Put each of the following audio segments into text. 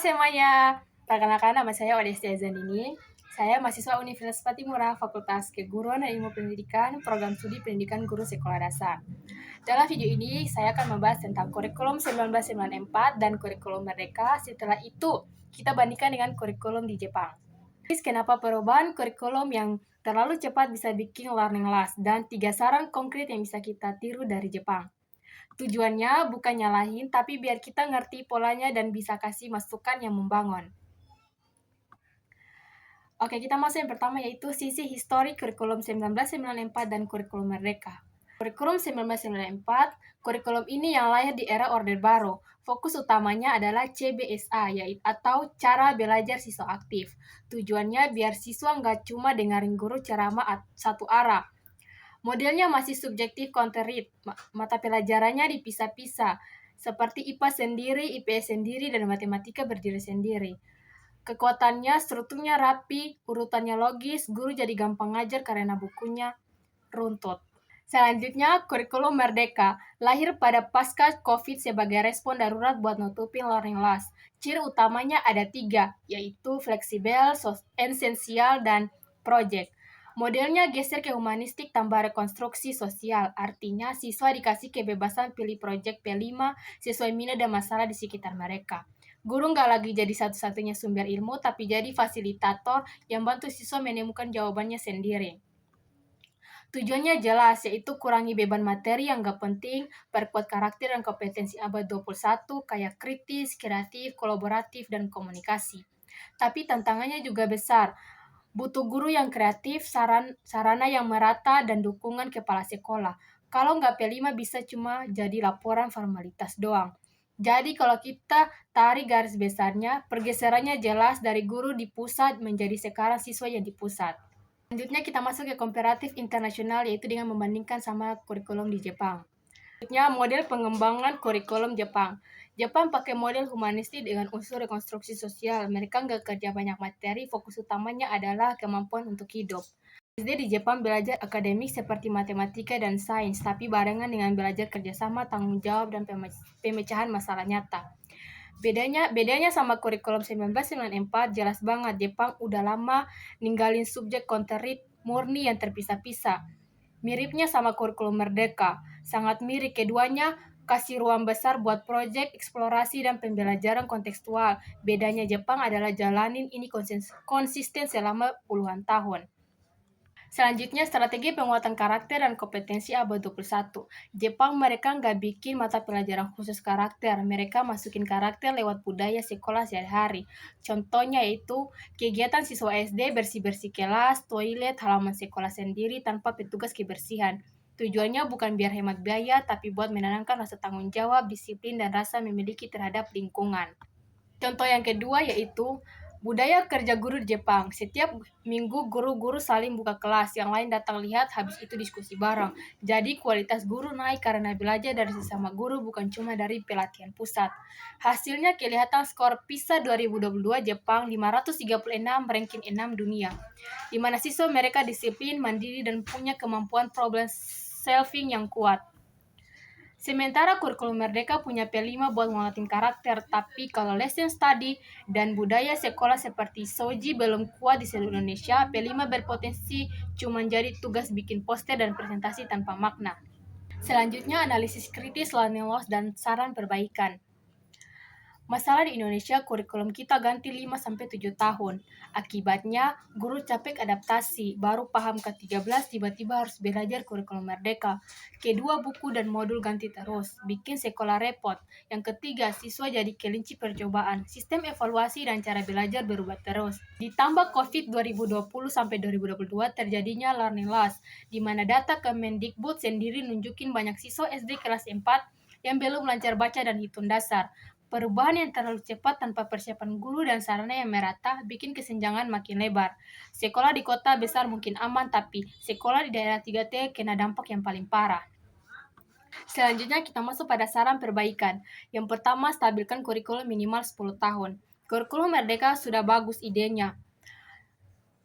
semuanya, perkenalkan nama saya Odestia Zanini. Saya mahasiswa Universitas Patimura, Fakultas Keguruan dan Ilmu Pendidikan, Program Studi Pendidikan Guru Sekolah Dasar. Dalam video ini, saya akan membahas tentang kurikulum 1994 dan kurikulum Merdeka. Setelah itu, kita bandingkan dengan kurikulum di Jepang. Kenapa perubahan kurikulum yang terlalu cepat bisa bikin learning loss, dan 3 saran konkret yang bisa kita tiru dari Jepang. Tujuannya bukan nyalahin, tapi biar kita ngerti polanya dan bisa kasih masukan yang membangun. Oke, kita masuk yang pertama yaitu sisi histori kurikulum 1994 dan kurikulum Merdeka. Kurikulum 1994, kurikulum ini yang lahir di era Orde Baru. Fokus utamanya adalah CBSA, yaitu atau cara belajar siswa aktif. Tujuannya biar siswa nggak cuma dengerin guru ceramah satu arah. Modelnya masih subjektif counter-read, mata pelajarannya dipisah-pisah, seperti IPA sendiri, IPS sendiri, dan matematika berdiri sendiri. Kekuatannya, strukturnya rapi, urutannya logis, guru jadi gampang ngajar karena bukunya runtut. Selanjutnya, kurikulum Merdeka, lahir pada pasca COVID sebagai respon darurat buat nutupin learning loss. Ciri utamanya ada 3, yaitu fleksibel, esensial, dan project. Modelnya geser ke humanistik tambah rekonstruksi sosial, artinya siswa dikasih kebebasan pilih proyek P5 sesuai minat dan masalah di sekitar mereka. Guru nggak lagi jadi satu-satunya sumber ilmu, tapi jadi fasilitator yang bantu siswa menemukan jawabannya sendiri. Tujuannya jelas, yaitu kurangi beban materi yang nggak penting, perkuat karakter dan kompetensi abad 21, kayak kritis, kreatif, kolaboratif, dan komunikasi. Tapi tantangannya juga besar. Butuh guru yang kreatif, sarana yang merata, dan dukungan kepala sekolah. Kalau nggak P5 bisa cuma jadi laporan formalitas doang. Jadi kalau kita tarik garis besarnya, pergeserannya jelas dari guru di pusat menjadi sekarang siswa yang di pusat. Selanjutnya kita masuk ke komparatif internasional, yaitu dengan membandingkan sama kurikulum di Jepang. Selanjutnya model pengembangan kurikulum Jepang. Jepang pakai model humanistik dengan unsur rekonstruksi sosial. Mereka nggak kerja banyak materi, fokus utamanya adalah kemampuan untuk hidup. SD di Jepang belajar akademik seperti matematika dan sains, tapi barengan dengan belajar kerjasama, tanggung jawab, dan pemecahan masalah nyata. Bedanya sama kurikulum 1994, jelas banget Jepang udah lama ninggalin subjek counter-read murni yang terpisah-pisah. Miripnya sama kurikulum Merdeka, sangat mirip keduanya kasih ruang besar buat proyek, eksplorasi, dan pembelajaran kontekstual. Bedanya Jepang adalah jalanin ini konsisten selama puluhan tahun. Selanjutnya, strategi penguatan karakter dan kompetensi abad 21. Jepang mereka nggak bikin mata pelajaran khusus karakter, mereka masukin karakter lewat budaya sekolah sehari-hari. Contohnya yaitu kegiatan siswa SD bersih-bersih kelas, toilet, halaman sekolah sendiri tanpa petugas kebersihan. Tujuannya bukan biar hemat biaya, tapi buat menanamkan rasa tanggung jawab, disiplin, dan rasa memiliki terhadap lingkungan. Contoh yang kedua yaitu budaya kerja guru di Jepang. Setiap minggu guru-guru saling buka kelas, yang lain datang lihat, habis itu diskusi bareng. Jadi kualitas guru naik karena belajar dari sesama guru, bukan cuma dari pelatihan pusat. Hasilnya kelihatan skor PISA 2022 Jepang 536, ranking 6 dunia. Di mana siswa mereka disiplin, mandiri, dan punya kemampuan problem solving yang kuat. Sementara kurikulum Merdeka punya P5 buat nguatin karakter, tapi kalau lesson study dan budaya sekolah seperti Soji belum kuat di seluruh Indonesia, P5 berpotensi cuma jadi tugas bikin poster dan presentasi tanpa makna. Selanjutnya, analisis kritis learning loss dan saran perbaikan. Masalah di Indonesia, kurikulum kita ganti 5-7 tahun. Akibatnya, guru capek adaptasi, baru paham ke-13 tiba-tiba harus belajar kurikulum Merdeka. Kedua, buku dan modul ganti terus, bikin sekolah repot. Yang ketiga, siswa jadi kelinci percobaan. Sistem evaluasi dan cara belajar berubah terus. Ditambah COVID 2020-2022 terjadinya learning loss, di mana data Kemendikbud sendiri nunjukin banyak siswa SD kelas 4 yang belum lancar baca dan hitung dasar. Perubahan yang terlalu cepat tanpa persiapan guru dan sarana yang merata bikin kesenjangan makin lebar. Sekolah di kota besar mungkin aman, tapi sekolah di daerah 3T kena dampak yang paling parah. Selanjutnya kita masuk pada saran perbaikan. Yang pertama, stabilkan kurikulum minimal 10 tahun. Kurikulum Merdeka sudah bagus idenya.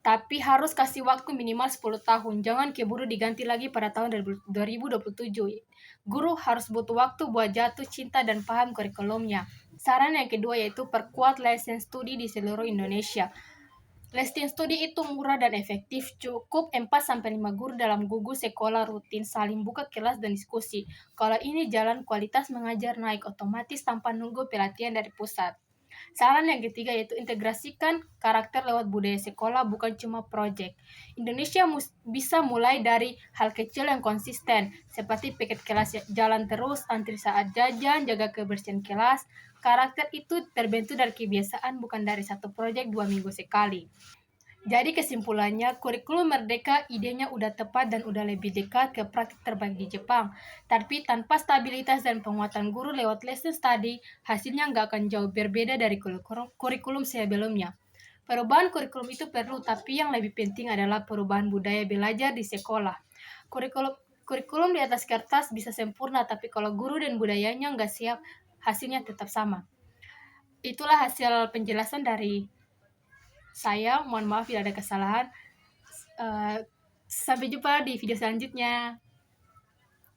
Tapi harus kasih waktu minimal 10 tahun, jangan keburu diganti lagi pada tahun 2027. Guru harus butuh waktu buat jatuh cinta dan paham kurikulumnya. Saran yang kedua yaitu perkuat lesson studi di seluruh Indonesia. Lesson studi itu murah dan efektif, cukup 4-5 guru dalam gugus sekolah rutin saling buka kelas dan diskusi. Kalau ini jalan kualitas mengajar naik otomatis tanpa nunggu pelatihan dari pusat. Saran yang ketiga yaitu integrasikan karakter lewat budaya sekolah bukan cuma proyek. Indonesia bisa mulai dari hal kecil yang konsisten, seperti piket kelas jalan terus, antri saat jajan, jaga kebersihan kelas. Karakter itu terbentuk dari kebiasaan bukan dari satu proyek 2 minggu sekali. Jadi kesimpulannya, kurikulum merdeka idenya udah tepat dan udah lebih dekat ke praktik terbaik di Jepang. Tapi tanpa stabilitas dan penguatan guru lewat lesson study, hasilnya nggak akan jauh berbeda dari kurikulum sebelumnya. Perubahan kurikulum itu perlu, tapi yang lebih penting adalah perubahan budaya belajar di sekolah. Kurikulum di atas kertas bisa sempurna, tapi kalau guru dan budayanya nggak siap, hasilnya tetap sama. Itulah hasil penjelasan dari saya. Mohon maaf bila ada kesalahan. Sampai jumpa di video selanjutnya.